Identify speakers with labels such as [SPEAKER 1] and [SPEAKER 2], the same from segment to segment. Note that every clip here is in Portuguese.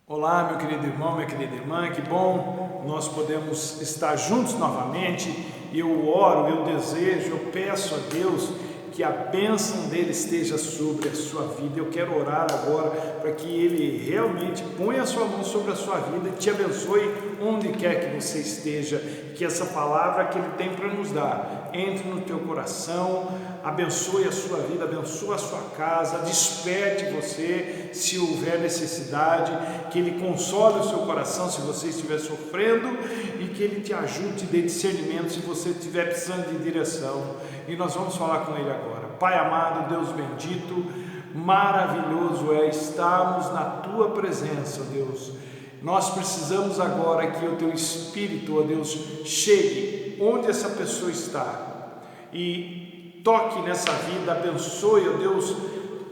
[SPEAKER 1] Olá, meu querido irmão, minha querida irmã, que bom nós podemos estar juntos novamente. Eu oro, eu desejo, eu peço a Deus que a bênção dele esteja sobre a sua vida. Eu quero orar agora para que ele realmente ponha a sua mão sobre a sua vida e te abençoe onde quer que você esteja, que essa palavra que ele tem para nos dar entre no teu coração, abençoe a sua vida, abençoe a sua casa, desperte você se houver necessidade, que ele console o seu coração se você estiver sofrendo e que ele te ajude, dê discernimento se você estiver precisando de direção. E nós vamos falar com ele agora. Pai amado, Deus bendito, maravilhoso é estarmos na tua presença, Deus. Nós precisamos agora que o teu Espírito, ó Deus, chegue onde essa pessoa está e toque nessa vida, abençoe, ó Deus,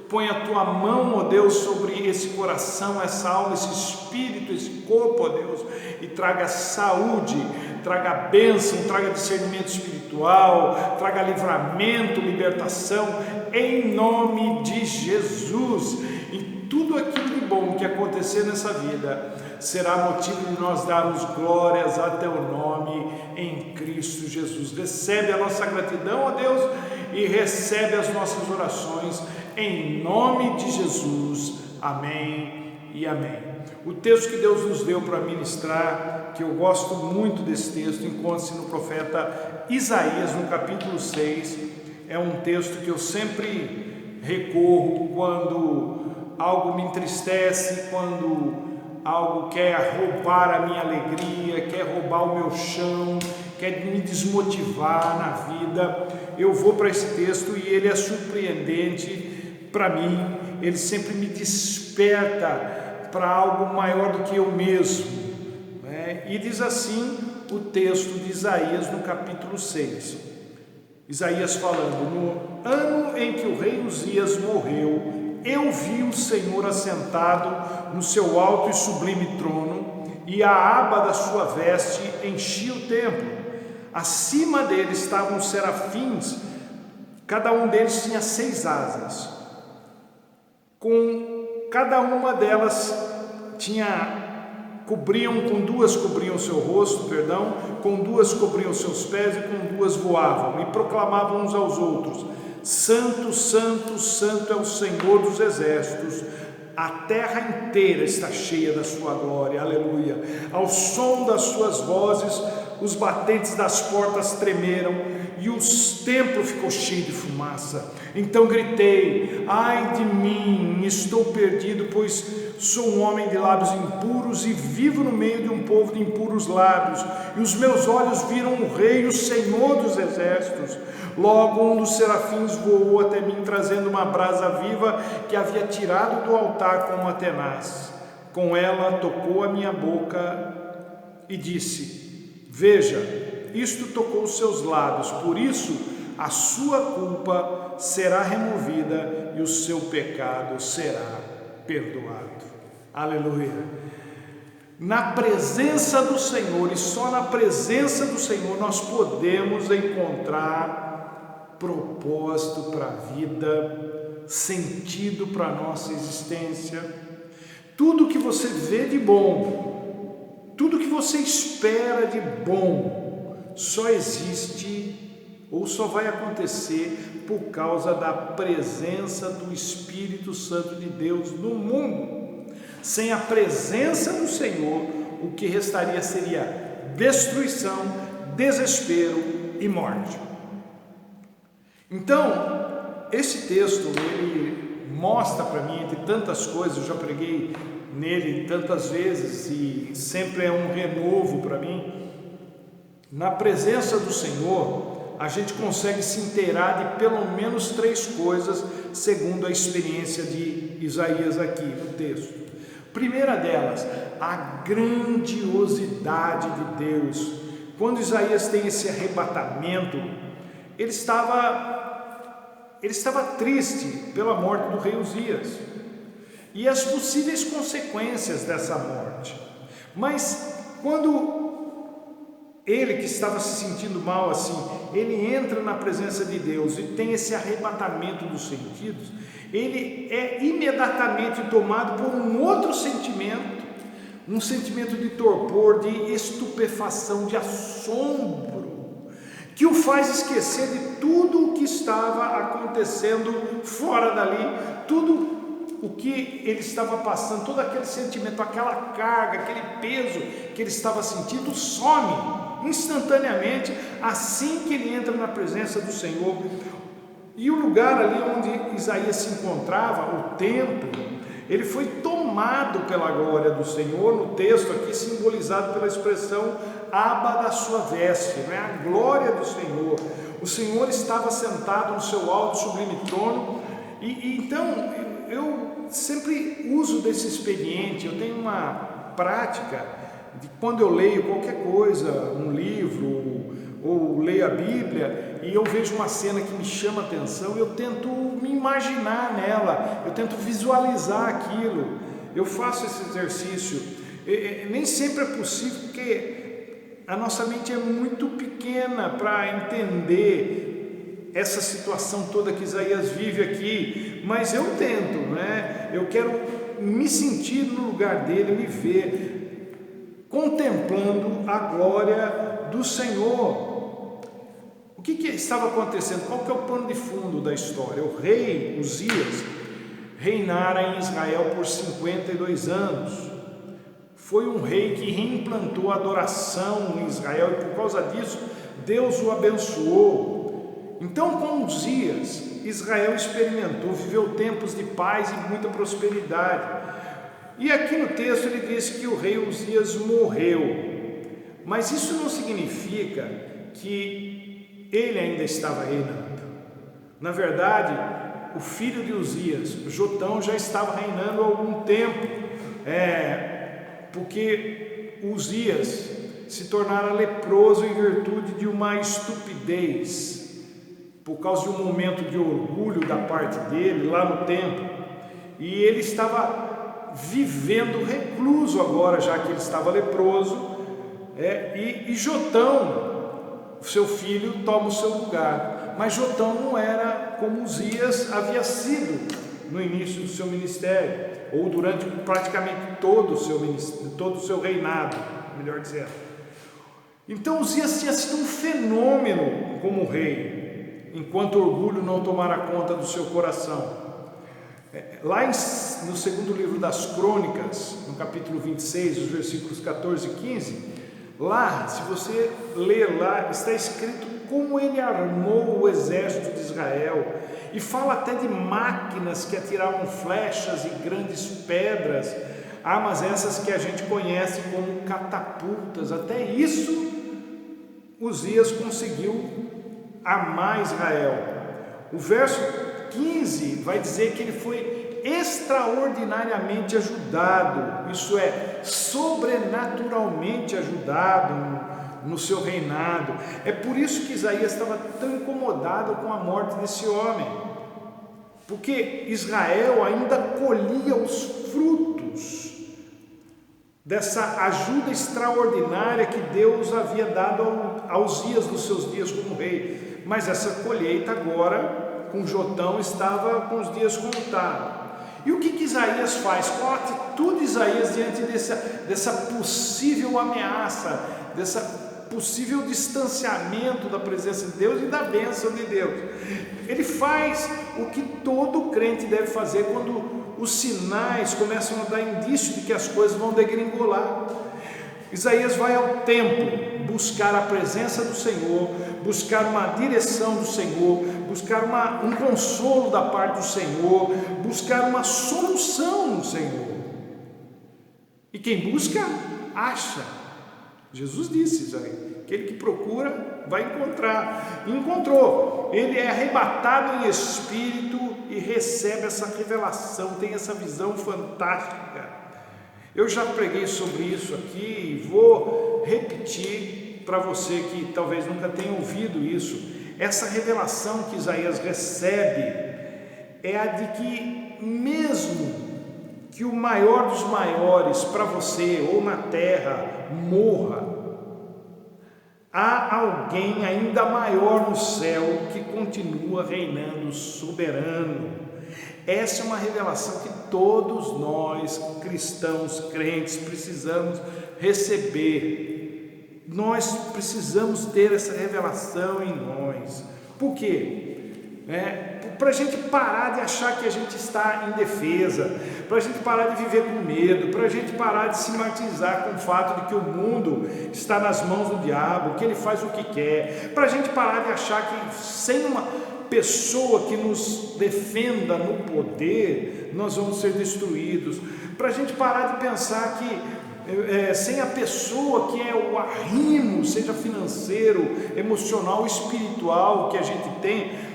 [SPEAKER 1] põe a tua mão, ó Deus, sobre esse coração, essa alma, esse espírito, esse corpo, ó Deus, e traga saúde, traga bênção, traga discernimento espiritual, traga livramento, libertação, em nome de Jesus. E tudo aquilo de bom que acontecer nessa vida será motivo de nós darmos glórias a teu nome em Cristo Jesus. Recebe a nossa gratidão, ó Deus, e recebe as nossas orações em nome de Jesus. Amém e amém. O texto que Deus nos deu para ministrar, que eu gosto muito desse texto, encontra-se no profeta Isaías, no capítulo 6. É um texto que eu sempre recorro quando algo me entristece, quando algo quer roubar a minha alegria, quer roubar o meu chão, quer me desmotivar na vida. Eu vou para esse texto e ele é surpreendente para mim, ele sempre me desperta para algo maior do que eu mesmo, né? E diz assim o texto de Isaías no capítulo 6, Isaías falando: no ano em que o rei Uzias morreu, eu vi o Senhor assentado no seu alto e sublime trono, e a aba da sua veste enchia o templo. Acima dele estavam os serafins, cada um deles tinha 6 asas. Com cada uma delas com 2 cobriam o seu rosto, com 2 cobriam seus pés e com 2 voavam, e proclamavam uns aos outros: Santo, Santo, Santo é o Senhor dos exércitos, a terra inteira está cheia da sua glória, aleluia. Ao som das suas vozes, os batentes das portas tremeram e o templo ficou cheio de fumaça. Então gritei: ai de mim, estou perdido, pois sou um homem de lábios impuros e vivo no meio de um povo de impuros lábios, e os meus olhos viram o Rei, o Senhor dos exércitos. Logo um dos serafins voou até mim, trazendo uma brasa viva que havia tirado do altar com uma tenaz. Com ela tocou a minha boca e disse: veja, isto tocou os seus lábios, por isso a sua culpa será removida e o seu pecado será perdoado. Aleluia. Na presença do Senhor, e só na presença do Senhor, nós podemos encontrar propósito para a vida, sentido para a nossa existência. Tudo que você vê de bom, tudo que você espera de bom, só existe ou só vai acontecer por causa da presença do Espírito Santo de Deus no mundo. Sem a presença do Senhor, o que restaria seria destruição, desespero e morte. Então, esse texto, ele mostra para mim, entre tantas coisas, eu já preguei nele tantas vezes e sempre é um renovo para mim. Na presença do Senhor, a gente consegue se inteirar de pelo menos 3 coisas, segundo a experiência de Isaías aqui no texto. Primeira delas, a grandiosidade de Deus. Quando Isaías tem esse arrebatamento, ele estava triste pela morte do rei Uzias e as possíveis consequências dessa morte. Mas quando ele, que estava se sentindo mal assim, ele entra na presença de Deus e tem esse arrebatamento dos sentidos, ele é imediatamente tomado por um outro sentimento um sentimento de torpor, de estupefação, de assombro, que o faz esquecer de tudo o que estava acontecendo fora dali, tudo o que ele estava passando, todo aquele sentimento, aquela carga, aquele peso que ele estava sentindo, some instantaneamente assim que ele entra na presença do Senhor. E o lugar ali onde Isaías se encontrava, o templo, ele foi tomado pela glória do Senhor, no texto aqui simbolizado pela expressão aba da sua veste, não é? A glória do Senhor. O Senhor estava sentado no seu alto sublime trono, e então eu sempre uso desse expediente. Eu tenho uma prática de quando eu leio qualquer coisa, um livro, ou leio a Bíblia, e eu vejo uma cena que me chama a atenção, eu tento me imaginar nela, eu tento visualizar aquilo, eu faço esse exercício. Nem sempre é possível, porque a nossa mente é muito pequena para entender essa situação toda que Isaías vive aqui, mas eu tento, né? Eu quero me sentir no lugar dele, me ver contemplando a glória do Senhor. O que estava acontecendo? Qual que é o pano de fundo da história? O rei Uzias reinara em Israel por 52 anos. Foi um rei que reimplantou a adoração em Israel, e por causa disso Deus o abençoou. Então, com Uzias, Israel experimentou, viveu tempos de paz e muita prosperidade. E aqui no texto ele diz que o rei Uzias morreu, mas isso não significa que ele ainda estava reinando. Na verdade, o filho de Uzias, Jotão, já estava reinando há algum tempo, porque Uzias se tornara leproso em virtude de uma estupidez, por causa de um momento de orgulho da parte dele lá no templo, e ele estava vivendo recluso agora, já que ele estava leproso, e Jotão, seu filho, toma o seu lugar. Mas Jotão não era como Uzias havia sido no início do seu ministério, ou durante praticamente todo o seu reinado, melhor dizendo. Então Uzias tinha sido um fenômeno como rei, enquanto o orgulho não tomara conta do seu coração. Lá no segundo livro das Crônicas, no capítulo 26, os versículos 14 e 15, lá, se você ler lá, está escrito como ele armou o exército de Israel, e fala até de máquinas que atiravam flechas e grandes pedras, armas essas que a gente conhece como catapultas. Até isso Uzias conseguiu armar Israel. O verso 15 vai dizer que ele foi extraordinariamente ajudado, isso é, sobrenaturalmente ajudado no seu reinado. É por isso que Isaías estava tão incomodado com a morte desse homem, porque Israel ainda colhia os frutos dessa ajuda extraordinária que Deus havia dado a Uzias nos seus dias como rei. Mas essa colheita agora, com Jotão, estava com os dias contados. E o que Isaías faz? Qual a atitude de Isaías diante dessa possível ameaça, dessa possível distanciamento da presença de Deus e da bênção de Deus? Ele faz o que todo crente deve fazer quando os sinais começam a dar indício de que as coisas vão degringolar. Isaías vai ao templo buscar a presença do Senhor, buscar uma direção do Senhor, buscar um consolo da parte do Senhor, buscar uma solução no Senhor. E quem busca, acha. Jesus disse isso aí: aquele que procura vai encontrar. E encontrou. Ele é arrebatado em espírito e recebe essa revelação, tem essa visão fantástica. Eu já preguei sobre isso aqui e vou repetir para você que talvez nunca tenha ouvido isso. Essa revelação que Isaías recebe é a de que mesmo que o maior dos maiores para você ou na terra morra, há alguém ainda maior no céu que continua reinando soberano. Essa é uma revelação que todos nós, cristãos, crentes, precisamos receber. Nós precisamos ter essa revelação em nós. Por quê? Para a gente parar de achar que a gente está indefesa, para a gente parar de viver com medo, para a gente parar de se martirizar com o fato de que o mundo está nas mãos do diabo, que ele faz o que quer, para a gente parar de achar que sem uma pessoa que nos defenda no poder, nós vamos ser destruídos, para a gente parar de pensar que sem a pessoa que é o arrimo, seja financeiro, emocional, espiritual que a gente tem,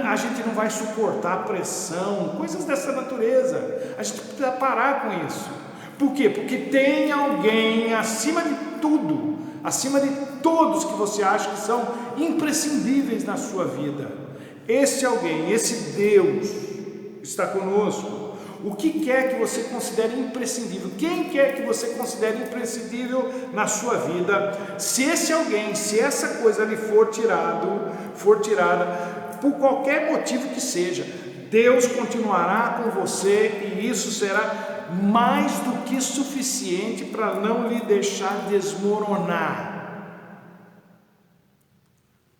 [SPEAKER 1] a gente não vai suportar a pressão, coisas dessa natureza. A gente precisa parar com isso. Por quê? Porque tem alguém acima de tudo, acima de todos que você acha que são imprescindíveis na sua vida. Esse alguém, esse Deus está conosco. O que quer que você considere imprescindível, quem quer que você considere imprescindível na sua vida, se esse alguém, se essa coisa lhe for tirada, por qualquer motivo que seja, Deus continuará com você e isso será mais do que suficiente para não lhe deixar desmoronar.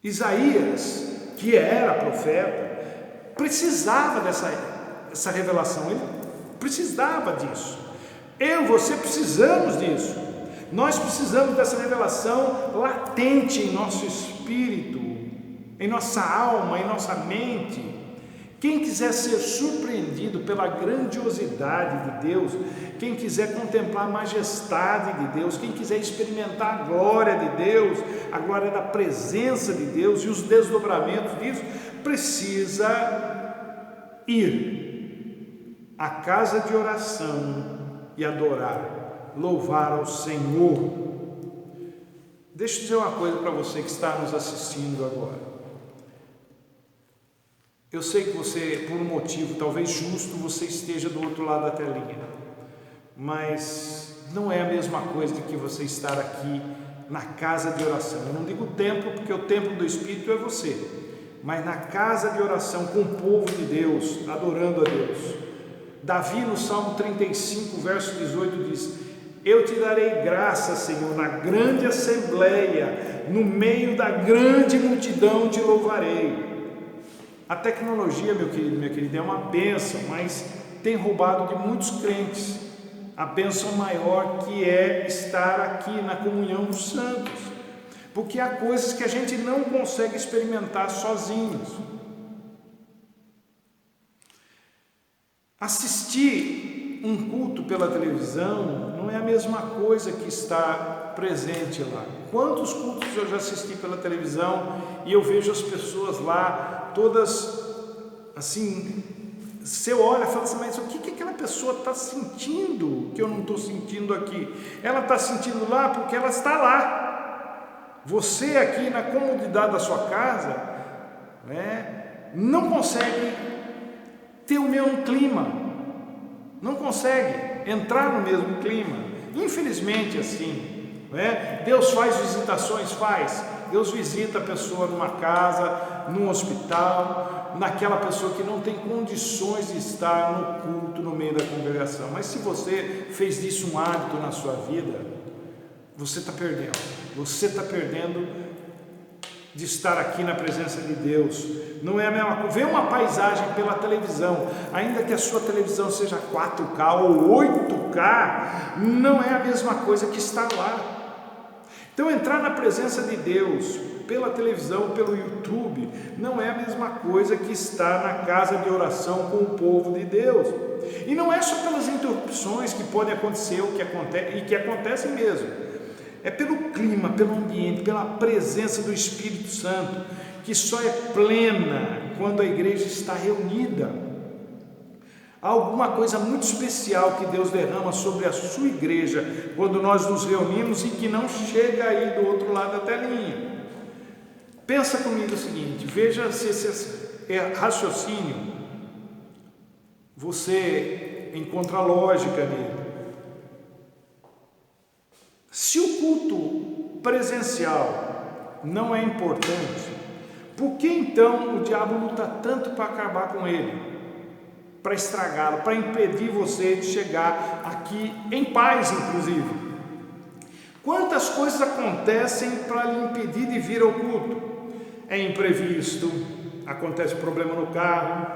[SPEAKER 1] Isaías, que era profeta, precisava dessa revelação, ele precisava disso. Você precisamos disso. Nós precisamos dessa revelação latente em nosso espírito, em nossa alma, em nossa mente. Quem quiser ser surpreendido pela grandiosidade de Deus, quem quiser contemplar a majestade de Deus, quem quiser experimentar a glória de Deus, a glória da presença de Deus e os desdobramentos disso, precisa ir à casa de oração e adorar, louvar ao Senhor. Deixa eu dizer uma coisa para você que está nos assistindo agora. Eu sei que você, por um motivo talvez justo, você esteja do outro lado da telinha, mas não é a mesma coisa do que você estar aqui na casa de oração. Eu não digo templo, porque o templo do Espírito é você, mas na casa de oração com o povo de Deus, adorando a Deus. Davi, no Salmo 35, verso 18, diz: eu te darei graça, Senhor, na grande assembleia, no meio da grande multidão te louvarei. A tecnologia, meu querido, minha querida, é uma bênção, mas tem roubado de muitos crentes a bênção maior, que é estar aqui na comunhão dos santos, porque há coisas que a gente não consegue experimentar sozinhos. Assistir um culto pela televisão não é a mesma coisa que estar presente lá. Quantos cultos eu já assisti pela televisão e eu vejo as pessoas lá todas assim, você olha e fala assim, mas o que aquela pessoa está sentindo que eu não estou sentindo aqui? Ela está sentindo lá porque ela está lá. Você aqui na comodidade da sua casa, não consegue ter o mesmo clima, não consegue entrar no mesmo clima, infelizmente assim. Deus faz visitações, Deus visita a pessoa numa casa, num hospital, naquela pessoa que não tem condições de estar no culto, no meio da congregação. Mas se você fez disso um hábito na sua vida, você está perdendo de estar aqui na presença de Deus. Não é a mesma coisa. Ver uma paisagem pela televisão, ainda que a sua televisão seja 4K ou 8K, não é a mesma coisa que estar lá. Então, entrar na presença de Deus pela televisão, pelo YouTube, não é a mesma coisa que estar na casa de oração com o povo de Deus. E não é só pelas interrupções que podem acontecer, e que acontecem mesmo. É pelo clima, pelo ambiente, pela presença do Espírito Santo, que só é plena quando a igreja está reunida. Há alguma coisa muito especial que Deus derrama sobre a sua igreja quando nós nos reunimos e que não chega aí do outro lado da telinha. Pensa comigo o seguinte, veja se esse raciocínio você encontra lógica nele. Se o culto presencial não é importante, por que então o diabo luta tanto para acabar com ele? para estragá-lo, para impedir você de chegar aqui em paz, inclusive. Quantas coisas acontecem para lhe impedir de vir ao culto? É imprevisto, acontece problema no carro,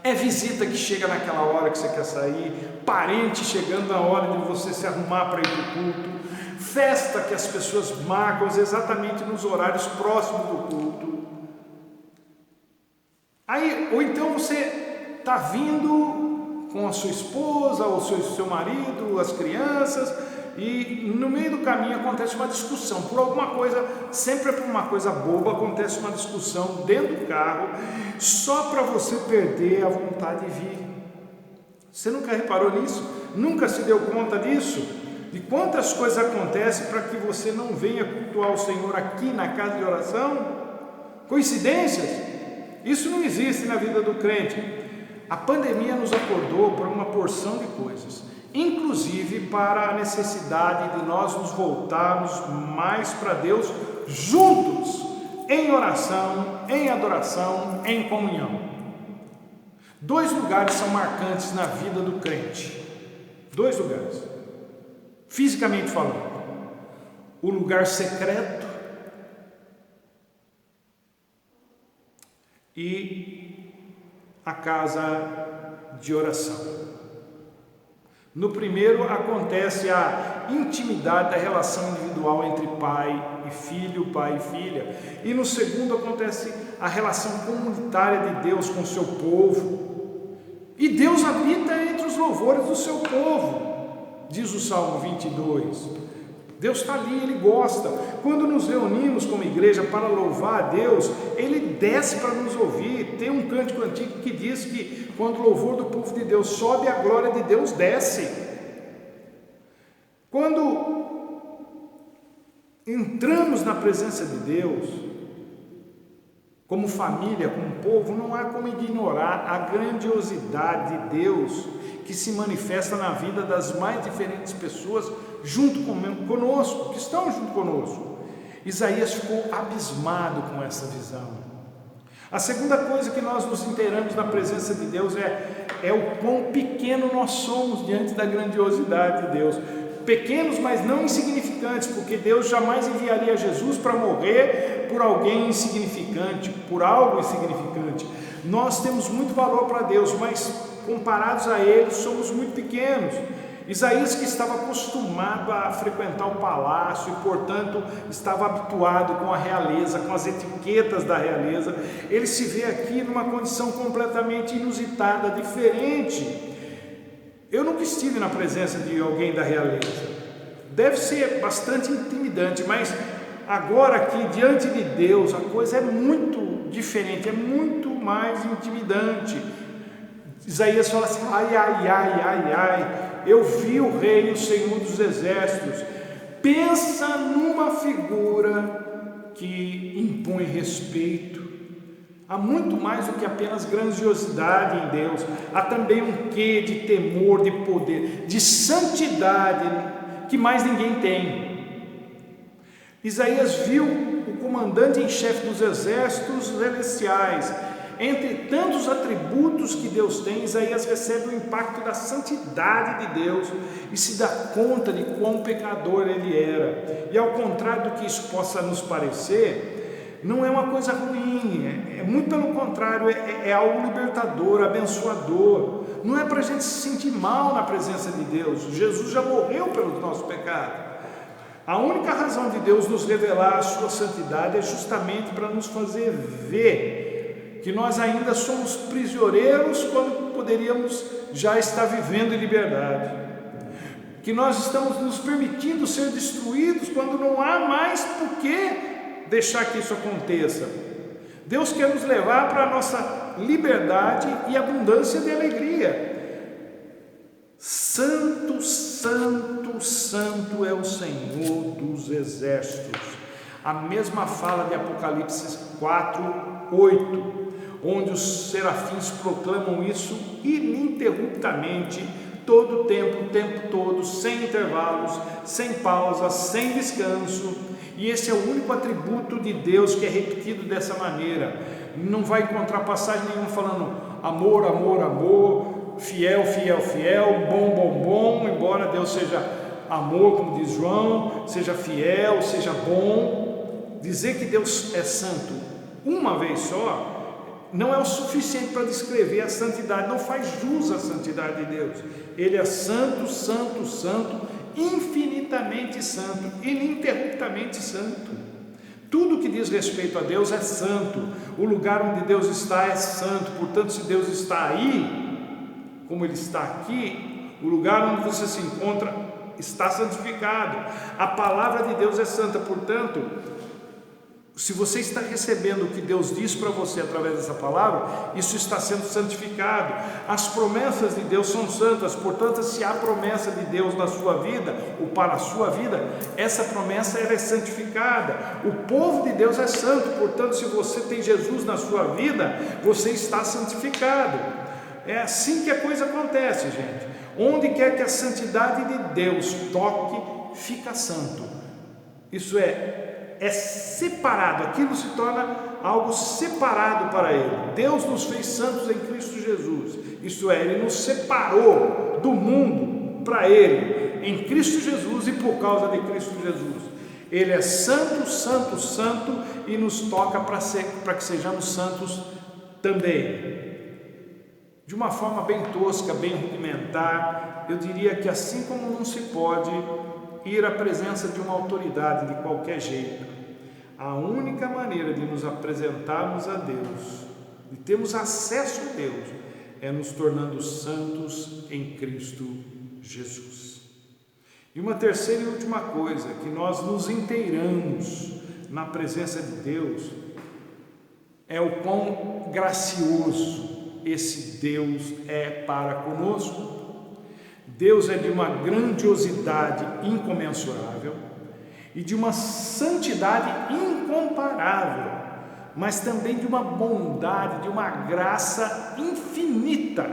[SPEAKER 1] é visita que chega naquela hora que você quer sair, parente chegando na hora de você se arrumar para ir para o culto, festa que as pessoas marcam exatamente nos horários próximos do culto. Aí, ou então você está vindo com a sua esposa, ou seu marido, as crianças, e no meio do caminho acontece uma discussão, por alguma coisa, sempre é por uma coisa boba, acontece uma discussão dentro do carro, só para você perder a vontade de vir. Você nunca reparou nisso? Nunca se deu conta disso? De quantas coisas acontecem para que você não venha cultuar o Senhor aqui na casa de oração? Coincidências? Isso não existe na vida do crente. A pandemia nos acordou para uma porção de coisas, inclusive para a necessidade de nós nos voltarmos mais para Deus juntos, em oração, em adoração, em comunhão. 2 lugares são marcantes na vida do crente. 2 lugares, fisicamente falando: o lugar secreto e a casa de oração. No primeiro acontece a intimidade da relação individual entre pai e filha, e no segundo acontece a relação comunitária de Deus com o seu povo, e Deus habita entre os louvores do seu povo, diz o Salmo 22. Deus está ali, Ele gosta. Quando nos reunimos como igreja para louvar a Deus, Ele desce para nos ouvir. Tem um cântico antigo que diz que quando o louvor do povo de Deus sobe, a glória de Deus desce. Quando entramos na presença de Deus, como família, como povo, não há como ignorar a grandiosidade de Deus que se manifesta na vida das mais diferentes pessoas junto conosco, que estão junto conosco. Isaías ficou abismado com essa visão. A segunda coisa que nós nos inteiramos na presença de Deus é o quão pequeno nós somos diante da grandiosidade de Deus. Pequenos, mas não insignificantes, porque Deus jamais enviaria Jesus para morrer por alguém insignificante, por algo insignificante. Nós temos muito valor para Deus, mas comparados a Ele, somos muito pequenos. Isaías, que estava acostumado a frequentar o palácio e, portanto, estava habituado com a realeza, com as etiquetas da realeza, ele se vê aqui numa condição completamente inusitada, diferente. Eu nunca estive na presença de alguém da realeza. Deve ser bastante intimidante, mas agora aqui, diante de Deus, a coisa é muito diferente, é muito mais intimidante. Isaías fala assim: ai, ai, ai, ai, ai, eu vi o Rei, o Senhor dos Exércitos. Pensa numa figura que impõe respeito. Há muito mais do que apenas grandiosidade em Deus. Há também um quê de temor, de poder, de santidade que mais ninguém tem. Isaías viu o comandante em chefe dos exércitos celestiais. Entre tantos atributos que Deus tem, Isaías recebe o impacto da santidade de Deus e se dá conta de quão pecador ele era. E ao contrário do que isso possa nos parecer, não é uma coisa ruim, é muito pelo contrário, é algo libertador, abençoador. Não é para a gente se sentir mal na presença de Deus. Jesus já morreu pelos nossos pecados. A única razão de Deus nos revelar a sua santidade é justamente para nos fazer ver que nós ainda somos prisioneiros quando poderíamos já estar vivendo em liberdade, que nós estamos nos permitindo ser destruídos quando não há mais por que deixar que isso aconteça. Deus quer nos levar para a nossa liberdade e abundância de alegria. Santo, santo, santo é o Senhor dos exércitos. A mesma fala de Apocalipse 4:8, onde os serafins proclamam isso ininterruptamente, todo o tempo todo, sem intervalos, sem pausas, sem descanso. E esse é o único atributo de Deus que é repetido dessa maneira. Não vai encontrar passagem nenhuma falando: amor, amor, amor, fiel, fiel, fiel, bom, bom, bom, embora Deus seja amor, como diz João, seja fiel, seja bom. Dizer que Deus é santo uma vez só não é o suficiente para descrever a santidade, não faz jus à santidade de Deus. Ele é santo, santo, santo, infinitamente santo, ininterruptamente santo. Tudo que diz respeito a Deus é santo. O lugar onde Deus está é santo. Portanto, se Deus está aí, como Ele está aqui, o lugar onde você se encontra está santificado. A palavra de Deus é santa. Portanto, se você está recebendo o que Deus diz para você através dessa palavra, isso está sendo santificado. As promessas de Deus são santas. Portanto, se há promessa de Deus na sua vida ou para a sua vida, essa promessa ela é santificada. O povo de Deus é santo. Portanto, se você tem Jesus na sua vida, você está santificado. É assim que a coisa acontece, gente. Onde quer que a santidade de Deus toque, fica santo. Isso é separado, aquilo se torna algo separado para Ele. Deus nos fez santos em Cristo Jesus, isso é, Ele nos separou do mundo para Ele, em Cristo Jesus e por causa de Cristo Jesus. Ele é santo, santo, santo e nos toca para que sejamos santos também. De uma forma bem tosca, bem rudimentar, eu diria que assim como não se pode ir à presença de uma autoridade de qualquer jeito, a única maneira de nos apresentarmos a Deus, de termos acesso a Deus, é nos tornando santos em Cristo Jesus. E uma terceira e última coisa, que nós nos inteiramos na presença de Deus, é o quão gracioso esse Deus é para conosco. Deus é de uma grandiosidade incomensurável e de uma santidade incomparável, mas também de uma bondade, de uma graça infinita.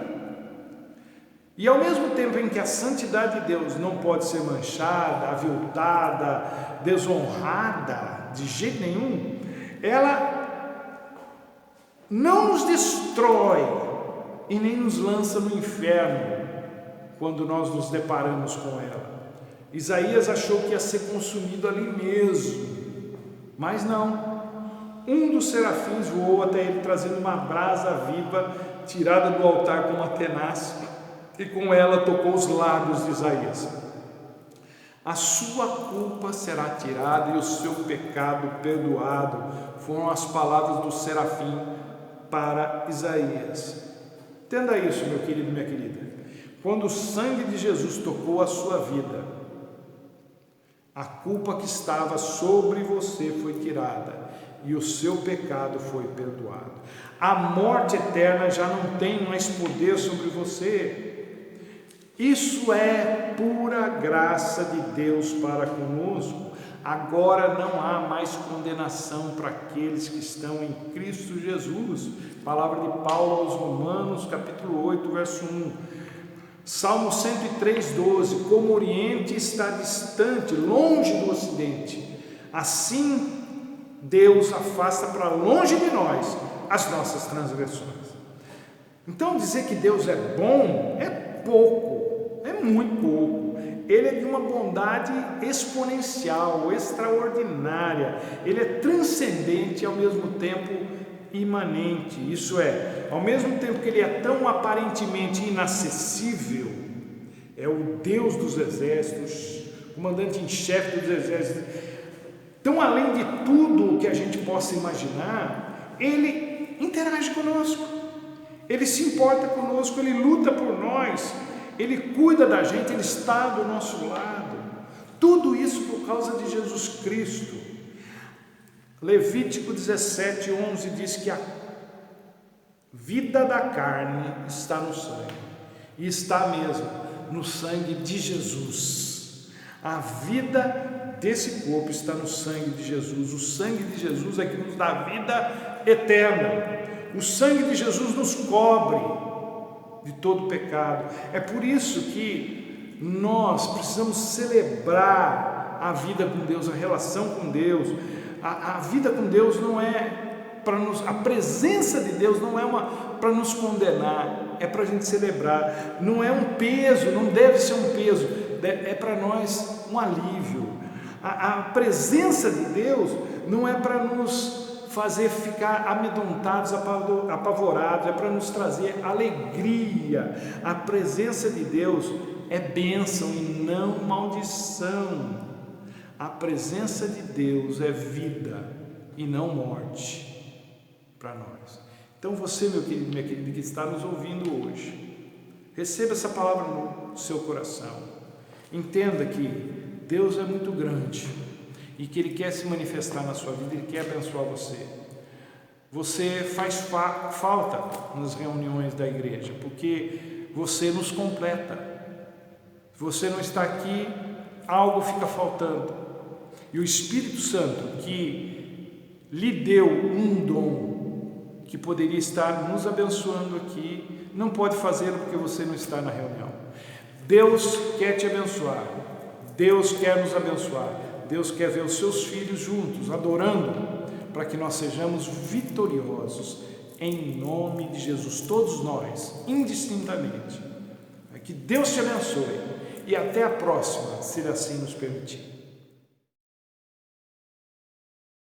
[SPEAKER 1] E ao mesmo tempo em que a santidade de Deus não pode ser manchada, aviltada, desonrada de jeito nenhum, ela não nos destrói e nem nos lança no inferno quando nós nos deparamos com ela. Isaías achou que ia ser consumido ali mesmo, mas não. Um dos serafins voou até ele trazendo uma brasa viva tirada do altar com uma tenaz e com ela tocou os lábios de Isaías. A sua culpa será tirada e o seu pecado perdoado, foram as palavras do serafim para Isaías. Entenda isso, meu querido e minha querida. Quando o sangue de Jesus tocou a sua vida, a culpa que estava sobre você foi tirada e o seu pecado foi perdoado. A morte eterna já não tem mais poder sobre você. Isso é pura graça de Deus para conosco. Agora não há mais condenação para aqueles que estão em Cristo Jesus. Palavra de Paulo aos Romanos, capítulo 8, verso 1. Salmo 103, 12. Como o Oriente está distante, longe do Ocidente, assim Deus afasta para longe de nós as nossas transgressões. Então dizer que Deus é bom é pouco, é muito pouco. Ele é de uma bondade exponencial, extraordinária. Ele é transcendente e ao mesmo tempo imanente. Isso é, ao mesmo tempo que ele é tão aparentemente inacessível, é o Deus dos exércitos, comandante em chefe dos exércitos, tão além de tudo o que a gente possa imaginar, ele interage conosco, ele se importa conosco, ele luta por nós, ele cuida da gente, ele está do nosso lado. Tudo isso por causa de Jesus Cristo. Levítico 17, 11 diz que a vida da carne está no sangue, e está mesmo no sangue de Jesus. A vida desse corpo está no sangue de Jesus. O sangue de Jesus é que nos dá vida eterna. O sangue de Jesus nos cobre de todo pecado. É por isso que nós precisamos celebrar a vida com Deus, a relação com Deus. A vida com Deus não é para nos, a presença de Deus não é para nos condenar, é para a gente celebrar. Não é um peso, não deve ser um peso, é para nós um alívio. A presença de Deus não é para nos fazer ficar amedrontados, apavorados, é para nos trazer alegria. A presença de Deus é bênção e não maldição. A presença de Deus é vida e não morte para nós. Então você, meu querido, minha querida, que está nos ouvindo hoje, receba essa palavra no seu coração. Entenda que Deus é muito grande e que Ele quer se manifestar na sua vida, Ele quer abençoar você. Você faz falta nas reuniões da igreja, porque você nos completa. Se você não está aqui, algo fica faltando. E o Espírito Santo, que lhe deu um dom, que poderia estar nos abençoando aqui, não pode fazê-lo porque você não está na reunião. Deus quer te abençoar, Deus quer nos abençoar, Deus quer ver os seus filhos juntos, adorando, para que nós sejamos vitoriosos, em nome de Jesus, todos nós, indistintamente. Que Deus te abençoe e até a próxima, se Ele assim nos permitir.